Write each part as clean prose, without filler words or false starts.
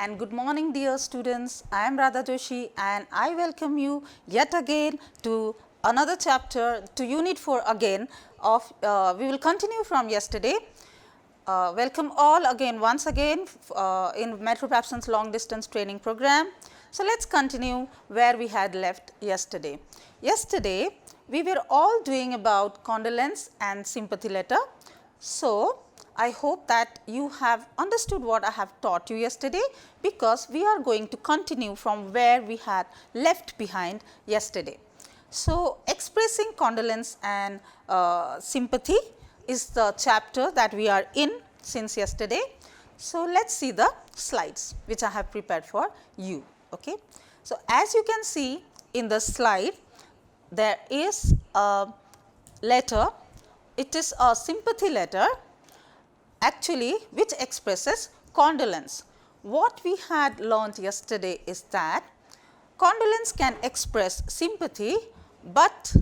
and good morning dear students. I am Radha Joshi and I welcome you yet again to another chapter, to unit 4 again of we will continue from yesterday. Welcome all again once again in Metro Parsons long distance training program. So, let us continue where we had left yesterday. Yesterday we were all doing about condolence and sympathy letter. So, I hope that you have understood what I have taught you yesterday, because we are going to continue from where we had left behind yesterday. So, expressing condolence and sympathy is the chapter that we are in since yesterday. So, let us see the slides which I have prepared for you. Okay. So, as you can see in the slide, there is a letter. It is a sympathy letter actually which expresses condolence. What we had learnt yesterday is that condolence can express sympathy, but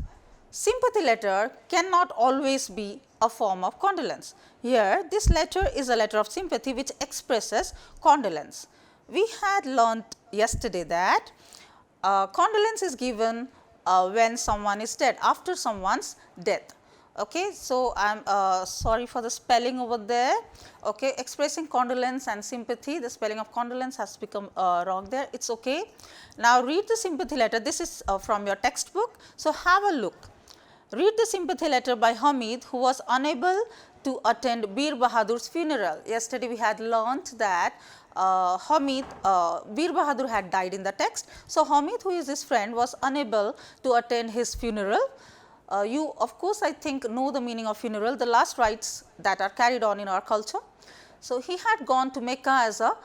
sympathy letter cannot always be a form of condolence. Here this letter is a letter of sympathy which expresses condolence. We had learnt yesterday that condolence is given when someone is dead, after someone's death. Okay. So, I am sorry for the spelling over there. Okay. Expressing condolence and sympathy, the spelling of condolence has become wrong there, it is okay. Now, read the sympathy letter. This is from your textbook. So, have a look. Read the sympathy letter by Hamid, who was unable to attend Bir Bahadur's funeral. Yesterday we had learnt that Bir Bahadur had died in the text. So, Hamid, who is his friend, was unable to attend his funeral. You of course, I think know the meaning of funeral, the last rites that are carried on in our culture. So, he had gone to Mecca as a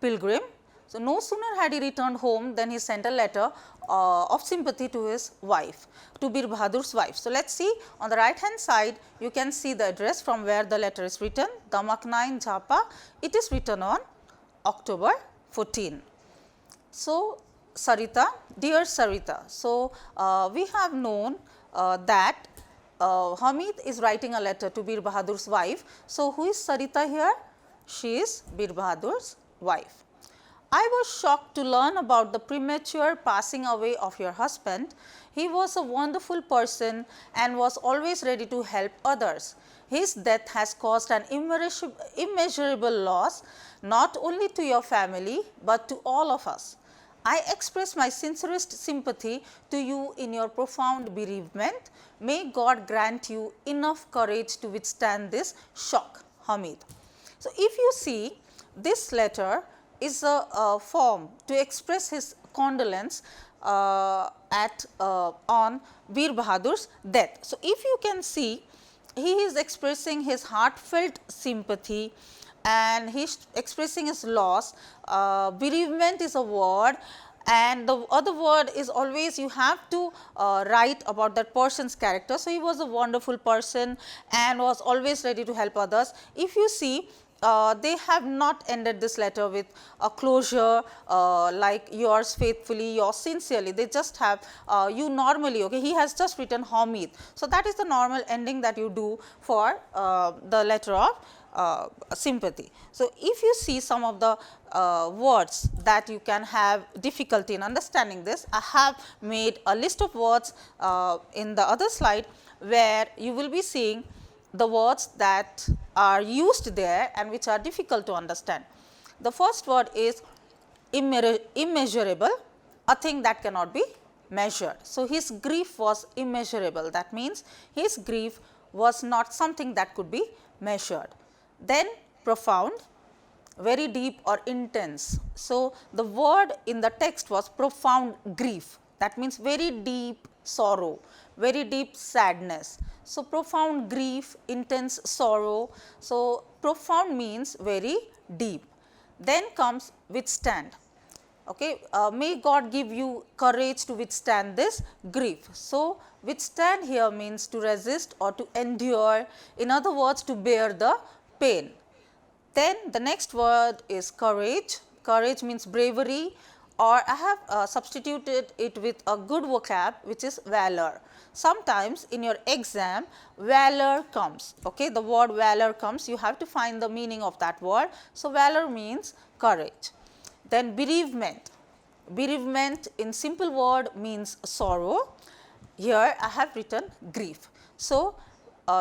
pilgrim. So, no sooner had he returned home than he sent a letter of sympathy to his wife, to Bir Bahadur's wife. So, let us see on the right hand side, you can see the address from where the letter is written, Damakna in Jhapa. It is written on October 14. So, Sarita, dear Sarita. So, we have known that Hamid is writing a letter to Bir Bahadur's wife. So, who is Sarita here? She is Bir Bahadur's wife. I was shocked to learn about the premature passing away of your husband. He was a wonderful person and was always ready to help others. His death has caused an immeasurable loss, not only to your family, but to all of us. I express my sincerest sympathy to you in your profound bereavement. May God grant you enough courage to withstand this shock, Hamid. So, if you see, this letter is a form to express his condolence on Bir Bahadur's death. So, if you can see, he is expressing his heartfelt sympathy and he is expressing his loss. Bereavement is a word, and the other word is always you have to write about that person's character. So, he was a wonderful person and was always ready to help others. If you see, they have not ended this letter with a closure like yours faithfully, yours sincerely. They just have you normally, okay, he has just written Hamid. So, that is the normal ending that you do for the letter of sympathy. So, if you see some of the words that you can have difficulty in understanding this, I have made a list of words in the other slide, where you will be seeing the words that are used there and which are difficult to understand. The first word is immeasurable, a thing that cannot be measured. So, his grief was immeasurable, that means his grief was not something that could be measured. Then profound, very deep or intense. So, the word in the text was profound grief, that means very deep sorrow, very deep sadness. So, profound grief, intense sorrow. So, profound means very deep. Then comes withstand. Okay. May God give you courage to withstand this grief. So, withstand here means to resist or to endure, in other words to bear the pain. Then the next word is courage. Courage means bravery, or I have substituted it with a good vocab, which is valor. Sometimes in your exam valor comes, okay, the word valor comes, you have to find the meaning of that word. So, valor means courage. Then bereavement. Bereavement in simple word means sorrow. Here I have written grief. So,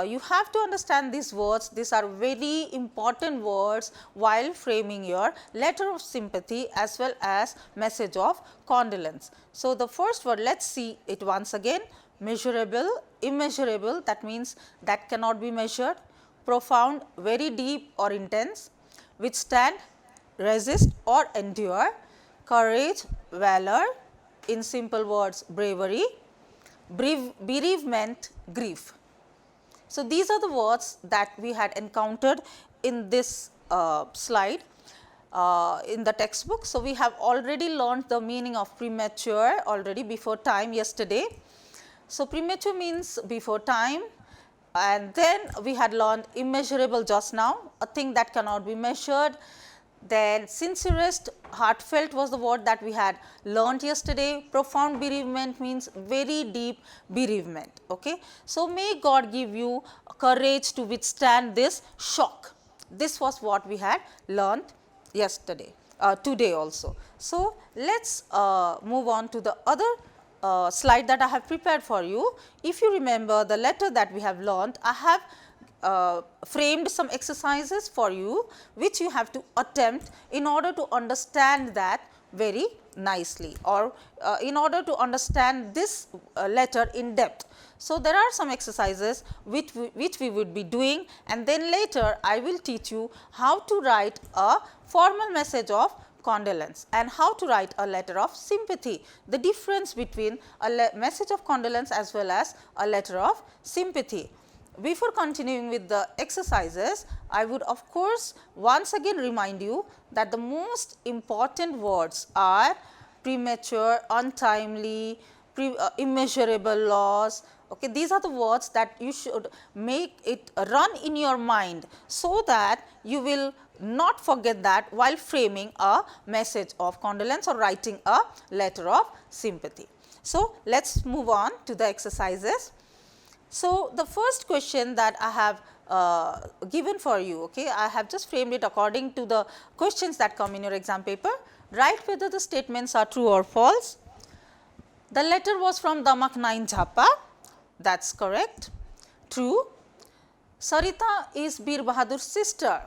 you have to understand these words. These are very important words while framing your letter of sympathy as well as message of condolence. So, the first word, let us see it once again. Measurable, immeasurable, that means that cannot be measured. Profound, very deep or intense. Withstand, resist or endure. Courage, valor, in simple words bravery. Bereavement, grief. So, these are the words that we had encountered in this slide in the textbook. So, we have already learned the meaning of premature already before time yesterday. So, premature means before time, and then we had learned immeasurable just now, a thing that cannot be measured. Then sincerest, heartfelt was the word that we had learnt yesterday. Profound bereavement means very deep bereavement. Okay. So, may God give you courage to withstand this shock. This was what we had learnt yesterday, today also. So, let us move on to the other slide that I have prepared for you. If you remember the letter that we have learnt, I have framed some exercises for you which you have to attempt in order to understand that very nicely, or in order to understand this letter in depth. So, there are some exercises which we would be doing, and then later I will teach you how to write a formal message of condolence and how to write a letter of sympathy, the difference between a message of condolence as well as a letter of sympathy. Before continuing with the exercises, I would of course once again remind you that the most important words are premature, untimely, immeasurable loss. Okay, these are the words that you should make it run in your mind, so that you will not forget that while framing a message of condolence or writing a letter of sympathy. So, let us move on to the exercises. So, the first question that I have given for you, okay, I have just framed it according to the questions that come in your exam paper. Write whether the statements are true or false. The letter was from Damak 9 Jhapa, that is correct, true. Sarita is Bir Bahadur's sister.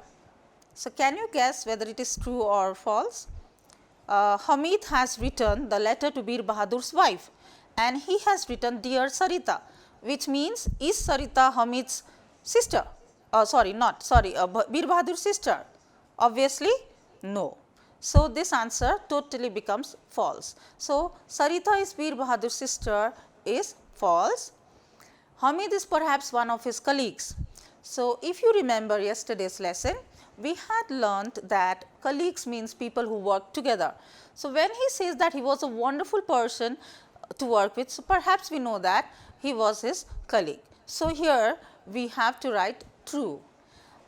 So, can you guess whether it is true or false? Hamid has written the letter to Bir Bahadur's wife, and he has written dear Sarita, which means is Sarita Hamid's sister? Bir Bahadur's sister? Obviously, no. So, this answer totally becomes false. So, Sarita is Bir Bahadur's sister is false. Hamid is perhaps one of his colleagues. So, if you remember yesterday's lesson, we had learnt that colleagues means people who work together. So, when he says that he was a wonderful person to work with, so perhaps we know that he was his colleague. So, here we have to write true.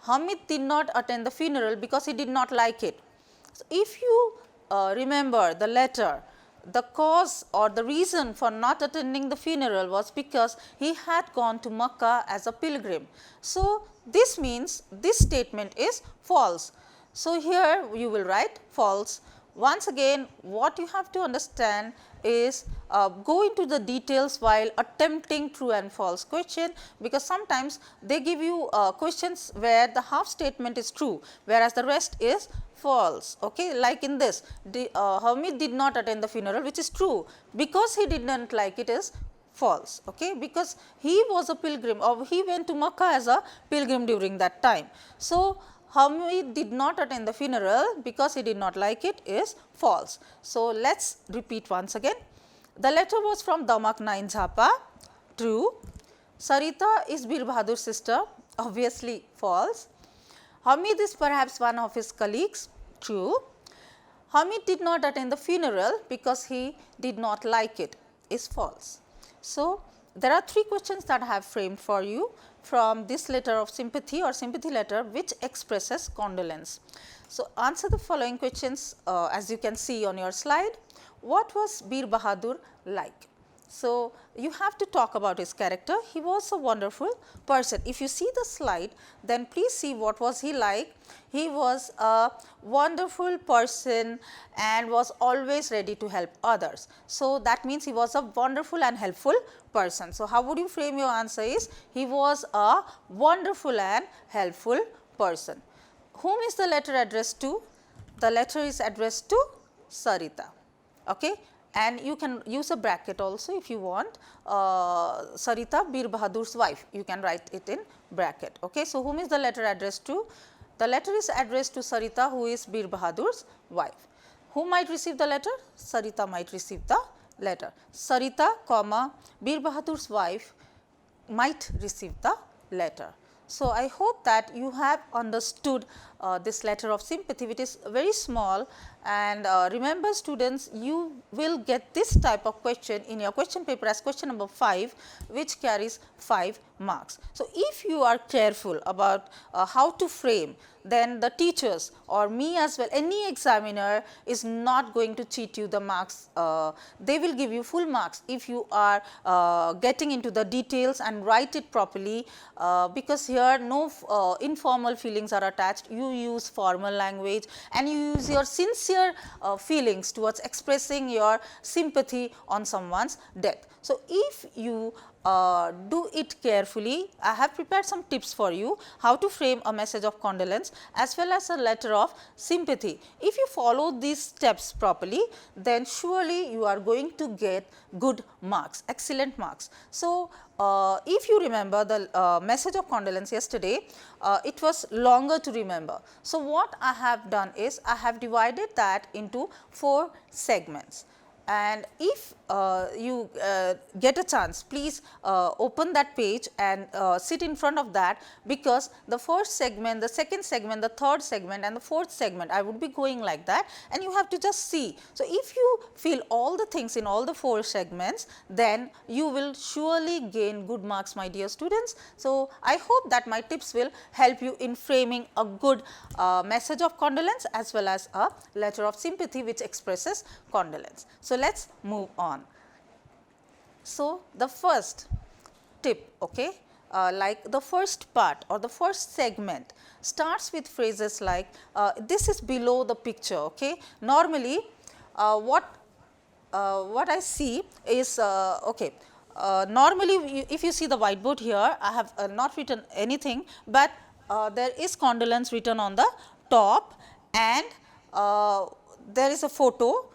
Hamid did not attend the funeral because he did not like it. So, if you remember the letter, the cause or the reason for not attending the funeral was because he had gone to Makkah as a pilgrim. So, this means this statement is false. So, here you will write false. Once again, what you have to understand is go into the details while attempting true and false question, because sometimes they give you questions where the half statement is true, whereas the rest is false. Okay, like in this, Hamid did not attend the funeral, which is true, because he did not like it is false. Okay, because he was a pilgrim, or he went to Makkah as a pilgrim during that time. So, Hamid did not attend the funeral because he did not like it is false. So, let us repeat once again. The letter was from Damak 9 Jhapa, true. Sarita is Bir Bahadur's sister, obviously false. Hamid is perhaps one of his colleagues, true. Hamid did not attend the funeral because he did not like it is false. So, there are three questions that I have framed for you from this letter of sympathy or sympathy letter which expresses condolence. So, answer the following questions as you can see on your slide. What was Bir Bahadur like? So, you have to talk about his character. He was a wonderful person. If you see the slide, then please see what was he like. He was a wonderful person and was always ready to help others. So, that means he was a wonderful and helpful person. So, how would you frame your answer is he was a wonderful and helpful person. Whom is the letter addressed to? The letter is addressed to Sarita. Okay? And you can use a bracket also if you want. Sarita, Bir Bahadur's wife, you can write it in bracket. Okay? So, whom is the letter addressed to? The letter is addressed to Sarita, who is Bir Bahadur's wife. Who might receive the letter? Sarita might receive the letter. Sarita, comma, Bir Bahadur's wife might receive the letter. So, I hope that you have understood this letter of sympathy, which is very small, and remember students, you will get this type of question in your question paper as question number 5, which carries 5 marks. So, if you are careful about how to frame, then the teachers or me as well, any examiner is not going to cheat you the marks. They will give you full marks if you are getting into the details and write it properly, because here no informal feelings are attached. You use formal language and you use your sincere feelings towards expressing your sympathy on someone's death. So, if you do it carefully, I have prepared some tips for you how to frame a message of condolence as well as a letter of sympathy. If you follow these steps properly, then surely you are going to get good marks, excellent marks. So, if you remember the message of condolence yesterday, it was longer to remember. So, what I have done is I have divided that into 4 segments. And if you get a chance, please open that page and sit in front of that, because the first segment, the second segment, the third segment and the fourth segment, I would be going like that, and you have to just see. So, if you feel all the things in all the 4 segments, then you will surely gain good marks, my dear students. So, I hope that my tips will help you in framing a good message of condolence as well as a letter of sympathy which expresses condolence. So, let us move on. So, the first tip, okay, like the first part or the first segment starts with phrases like this is below the picture. Okay. Normally, what I see is normally if you see the whiteboard here, I have not written anything, but there is condolence written on the top, and there is a photo,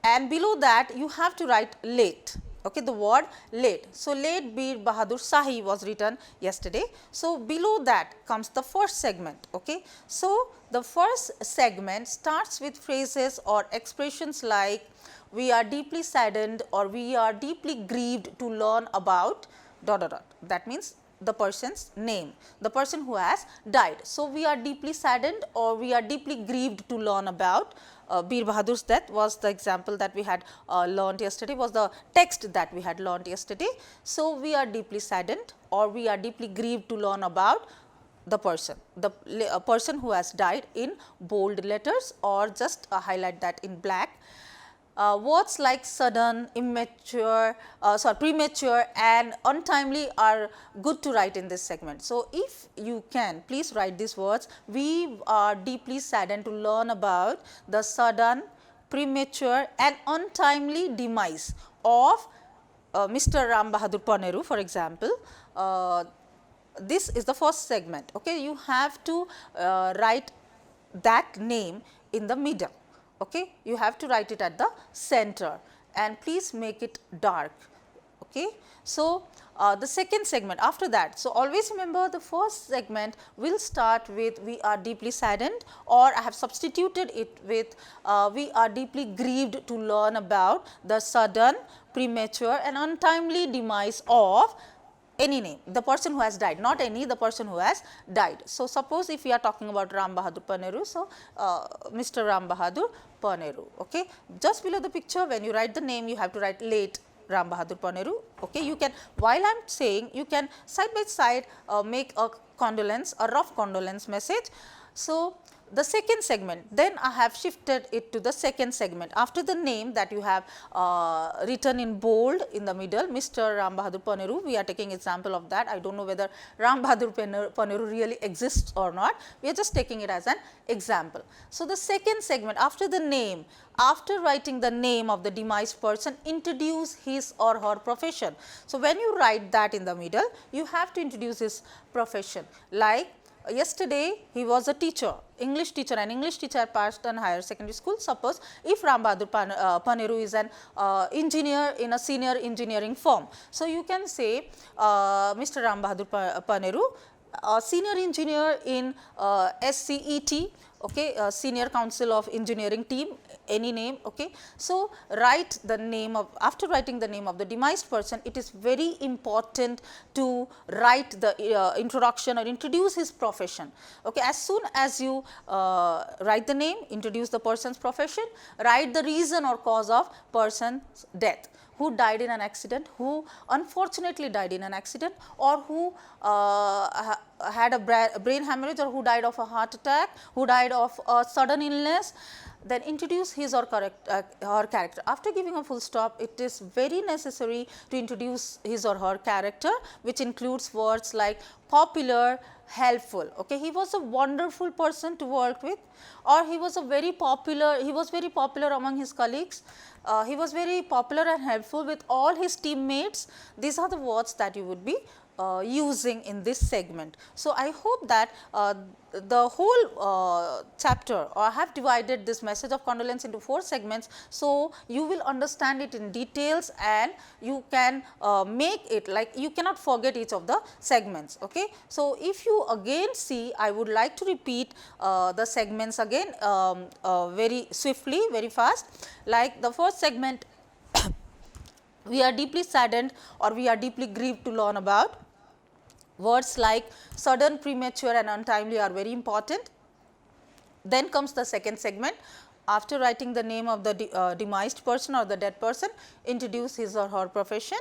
and below that you have to write late. Okay, the word late. So, late Bir Bahadur Shahi was written yesterday. So, below that comes the first segment. Okay. So, the first segment starts with phrases or expressions like we are deeply saddened or we are deeply grieved to learn about ... That means the person's name, the person who has died. So, we are deeply saddened or we are deeply grieved to learn about Bir Bahadur's death was the example that we had learned yesterday, was the text that we had learned yesterday. So, we are deeply saddened or we are deeply grieved to learn about the person, a person who has died in bold letters, or just highlight that in black. Words like sudden, immature, premature and untimely are good to write in this segment. So, if you can, please write these words. We are deeply saddened to learn about the sudden, premature and untimely demise of Mr. Ram Bahadur Paneru, for example. This is the first segment. Okay. You have to write that name in the middle. Okay. You have to write it at the center and please make it dark. Okay. So, the second segment after that. So, always remember the first segment will start with we are deeply saddened, or I have substituted it with we are deeply grieved to learn about the sudden, premature and untimely demise of any name, the person who has died, not any, the person who has died. So, suppose if we are talking about Ram Bahadur Paneru, so Mr. Ram Bahadur Paneru. Okay. Just below the picture, when you write the name, you have to write late Ram Bahadur Paneru. Okay. You can, while I am saying, you can side by side make a condolence, a rough condolence message. So, the second segment, then I have shifted it to the second segment. After the name that you have written in bold in the middle, Mr. Ram Bahadur Paneru, we are taking example of that. I do not know whether Ram Bahadur Paneru really exists or not, we are just taking it as an example. So, the second segment, after the name, after writing the name of the demised person, introduce his or her profession. So, when you write that in the middle, you have to introduce his profession, like yesterday he was a teacher, English teacher, an English teacher at Parston Higher Secondary School. Suppose if Ram Bahadur Paneru is an engineer in a senior engineering firm. So, you can say Mr. Ram Bahadur Paneru, a senior engineer in SCET, okay, Senior Council of Engineering team, any name. Okay. So, write the name of, after writing the name of the demised person, it is very important to write the introduction or introduce his profession. Okay. As soon as you write the name, introduce the person's profession, write the reason or cause of person's death, who died in an accident, who unfortunately died in an accident, or who had a brain hemorrhage, or who died of a heart attack, who died of a sudden illness. Then introduce his or her character. After giving a full stop, it is very necessary to introduce his or her character, which includes words like popular, helpful. Okay. He was a wonderful person to work with, or he was very popular among his colleagues. He was very popular and helpful with all his teammates. These are the words that you would be using in this segment. So, I hope that the whole chapter, or I have divided this message of condolence into 4 segments. So, you will understand it in details, and you can make it like you cannot forget each of the segments. Okay. So, if you again see, I would like to repeat the segments again very swiftly, very fast. Like the first segment, we are deeply saddened or we are deeply grieved to learn about. Words like sudden, premature and untimely are very important. Then comes the second segment. After writing the name of the demised person or the dead person, introduce his or her profession,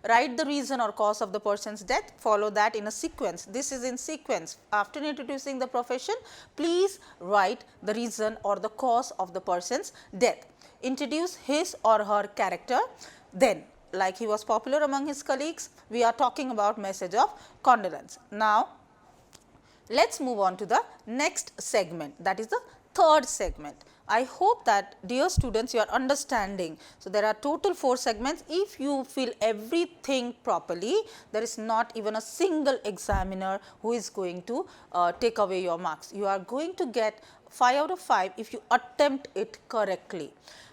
write the reason or cause of the person's death, follow that in a sequence. This is in sequence. After introducing the profession, please write the reason or the cause of the person's death. Introduce his or her character. Then, like he was popular among his colleagues, we are talking about message of condolence. Now, let us move on to the next segment, that is the third segment. I hope that, dear students, you are understanding. So, there are total 4 segments. If you fill everything properly, there is not even a single examiner who is going to take away your marks. You are going to get 5 out of 5 if you attempt it correctly.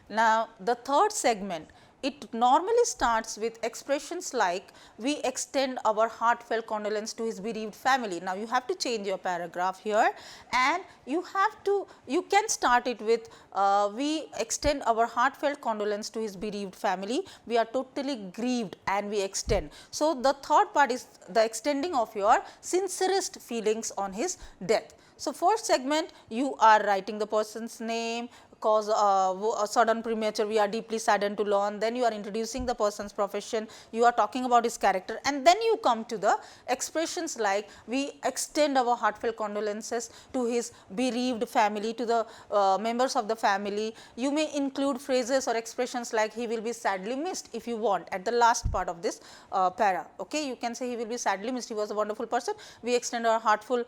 Now, the third segment, it normally starts with expressions like, we extend our heartfelt condolence to his bereaved family. Now, you have to change your paragraph here, and you can start it with, we extend our heartfelt condolence to his bereaved family. We are totally grieved and we extend. So, the third part is the extending of your sincerest feelings on his death. So, first segment, you are writing the person's name, cause a sudden, premature, we are deeply saddened to learn. Then you are introducing the person's profession, you are talking about his character, and then you come to the expressions like, we extend our heartfelt condolences to his bereaved family, to the members of the family. You may include phrases or expressions like, he will be sadly missed if you want at the last part of this para. Okay. You can say, he will be sadly missed, he was a wonderful person. We extend our heartful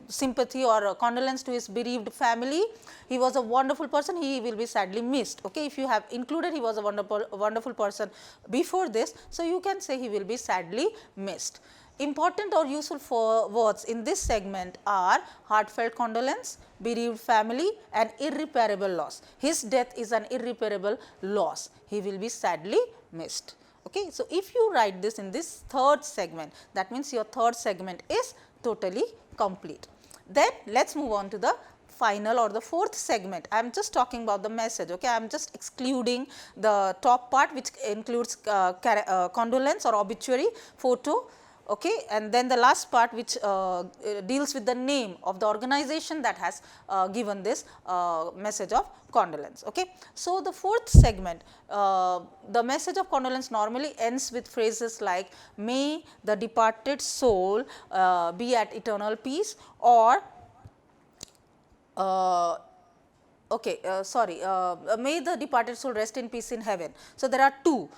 sympathy or condolence to his bereaved family. He was a wonderful person, he will be sadly missed. Okay. If you have included he was a wonderful person before this, so you can say he will be sadly missed. Important or useful for words in this segment are heartfelt condolence, bereaved family and irreparable loss. His death is an irreparable loss, he will be sadly missed. Okay. So, if you write this in this third segment, that means your third segment is totally complete. Then let us move on to the final or the fourth segment. I am just talking about the message. Okay. I am just excluding the top part, which includes condolence or obituary, photo. Okay. And then the last part, which deals with the name of the organization that has given this message of condolence. Okay. So, the fourth segment, the message of condolence normally ends with phrases like, may the departed soul be at eternal peace, or uh, okay, sorry, may the departed soul rest in peace in heaven. So, there are two,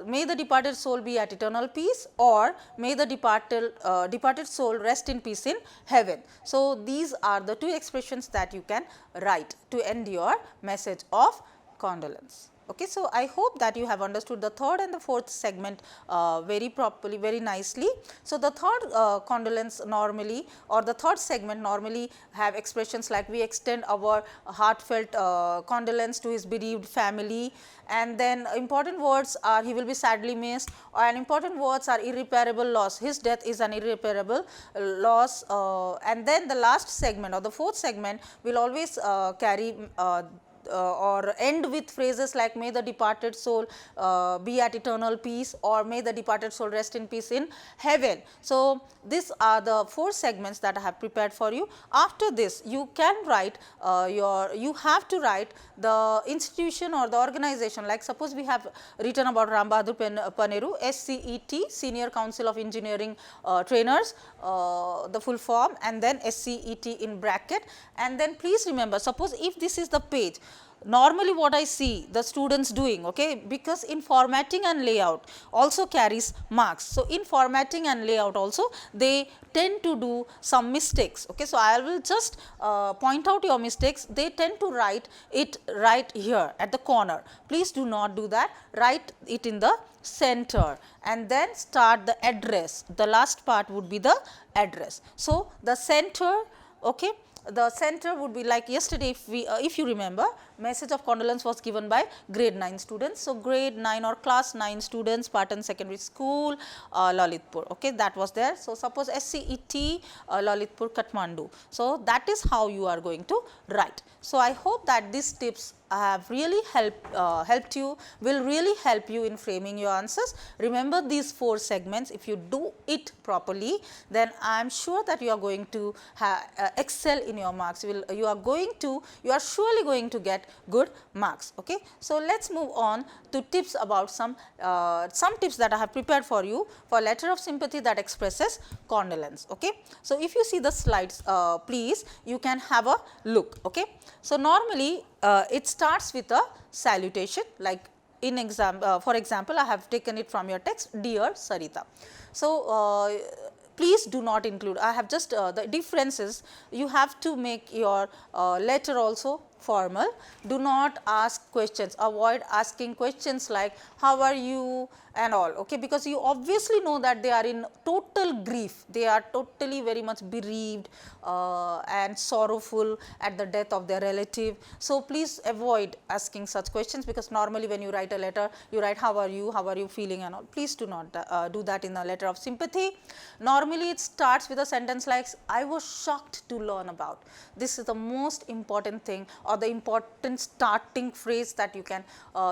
may the departed soul be at eternal peace, or may the departed soul rest in peace in heaven. So, these are the two expressions that you can write to end your message of condolence. Okay, so I hope that you have understood the third and the fourth segment very properly, very nicely. So, the third condolence normally, or the third segment normally have expressions like we extend our heartfelt condolence to his bereaved family, and then important words are he will be sadly missed, and important words are irreparable loss, his death is an irreparable loss, and then the last segment or the fourth segment will always carry or end with phrases like may the departed soul be at eternal peace, or may the departed soul rest in peace in heaven. So, these are the four segments that I have prepared for you. After this, you can write you have to write the institution or the organization, like suppose we have written about Ram Bahadur Paneru, SCET, Senior Council of Engineering Trainers, the full form, and then SCET in bracket, and then please remember, suppose if this is the page, normally what I see the students doing, okay, because in formatting and layout also carries marks. So, in formatting and layout also they tend to do some mistakes. Okay. So, I will just point out your mistakes. They tend to write it right here at the corner. Please do not do that, write it in the center and then start the address. The last part would be the address. So, the center, okay, the center would be like yesterday, if you remember, message of condolence was given by grade 9 students. So, grade 9 or class 9 students, Patan Secondary School, Lalitpur, okay, that was there. So, suppose SCET Lalitpur, Kathmandu. So, that is how you are going to write. So, I hope that these tips have really helped you, will really help you in framing your answers. Remember these four segments. If you do it properly, then I am sure that you are going to excel in your marks. You are surely going to get good marks. Okay. So, let us move on to tips about some tips that I have prepared for you for letter of sympathy that expresses condolence. Okay. So, if you see the slides, please you can have a look. Okay. So, normally it starts with a salutation, like in for example, I have taken it from your text, dear Sarita. So, please do not include, I have just the differences, you have to make your letter also formal. Do not ask questions, avoid asking questions like how are you and all, okay, because you obviously know that they are in total grief, they are totally very much bereaved and sorrowful at the death of their relative. So, please avoid asking such questions, because normally when you write a letter, you write how are you feeling and all. Please do not do that in a letter of sympathy. Normally it starts with a sentence like I was shocked to learn about. This is the most important thing, or the important starting phrase that you can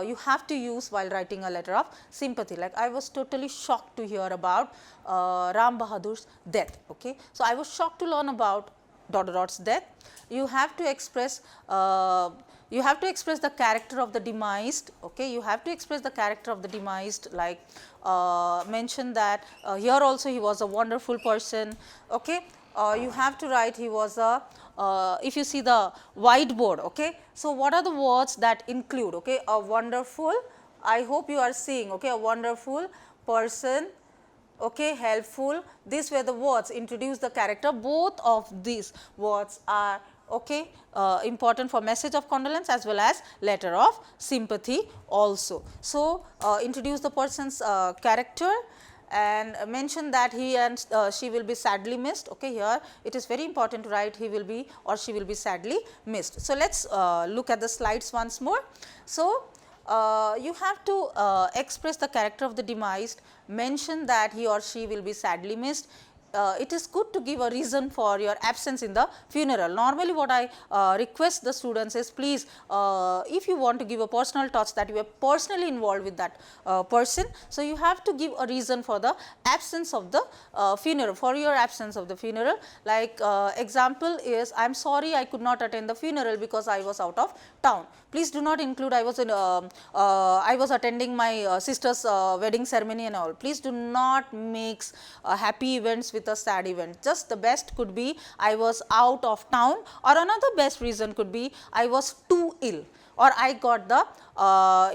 you have to use while writing a letter of sympathy, like I was totally shocked to hear about Ram Bahadur's death. Okay. So, I was shocked to learn about ... death. You have to express the character of the demised. Okay. You have to express the character of the demised, like mention that here also he was a wonderful person. Okay. You have to write he was a if you see the whiteboard. Okay. So, what are the words that include? Okay. A wonderful, I hope you are seeing, okay, a wonderful person, okay, helpful. These were the words, introduce the character. Both of these words are, okay, important for message of condolence as well as letter of sympathy also. So, introduce the person's character and mention that he and she will be sadly missed. Okay, here it is very important to write he will be or she will be sadly missed. So, let us look at the slides once more. So, you have to express the character of the demised, mention that he or she will be sadly missed. It is good to give a reason for your absence in the funeral. Normally what I request the students is, please if you want to give a personal touch that you are personally involved with that person. So, you have to give a reason for the absence of the funeral, for your absence of the funeral. Like example is, I am sorry I could not attend the funeral because I was out of town. Please do not include I was attending my sister's wedding ceremony and all. Please do not mix happy events with with a sad event. Just the best could be I was out of town, or another best reason could be I was too ill, or I got the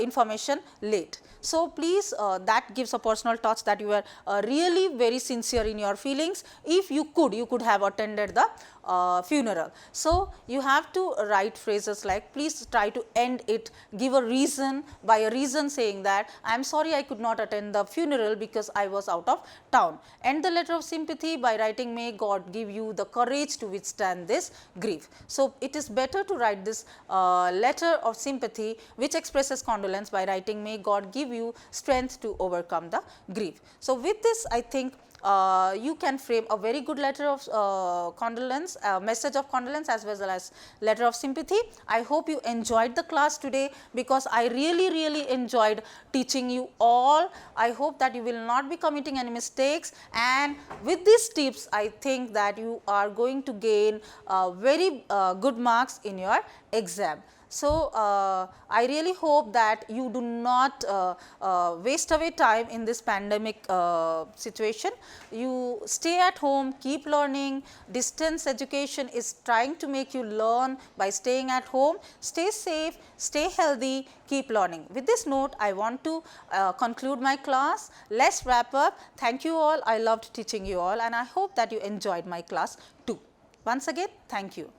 information late. So, please that gives a personal touch that you are really very sincere in your feelings. If you could have attended the funeral. So, you have to write phrases like, please try to end it, give a reason, by a reason saying that I am sorry I could not attend the funeral because I was out of town. End the letter of sympathy by writing, may God give you the courage to withstand this grief. So, it is better to write this letter of sympathy which expresses condolence by writing, may God give you strength to overcome the grief. So, with this I think you can frame a very good letter of condolence, message of condolence as well as letter of sympathy. I hope you enjoyed the class today, because I really enjoyed teaching you all. I hope that you will not be committing any mistakes, and with these tips I think that you are going to gain very good marks in your exam. So, I really hope that you do not waste away time in this pandemic situation. You stay at home, keep learning. Distance education is trying to make you learn by staying at home. Stay safe, stay healthy, keep learning. With this note, I want to conclude my class. Let's wrap up. Thank you all. I loved teaching you all, and I hope that you enjoyed my class too. Once again, thank you.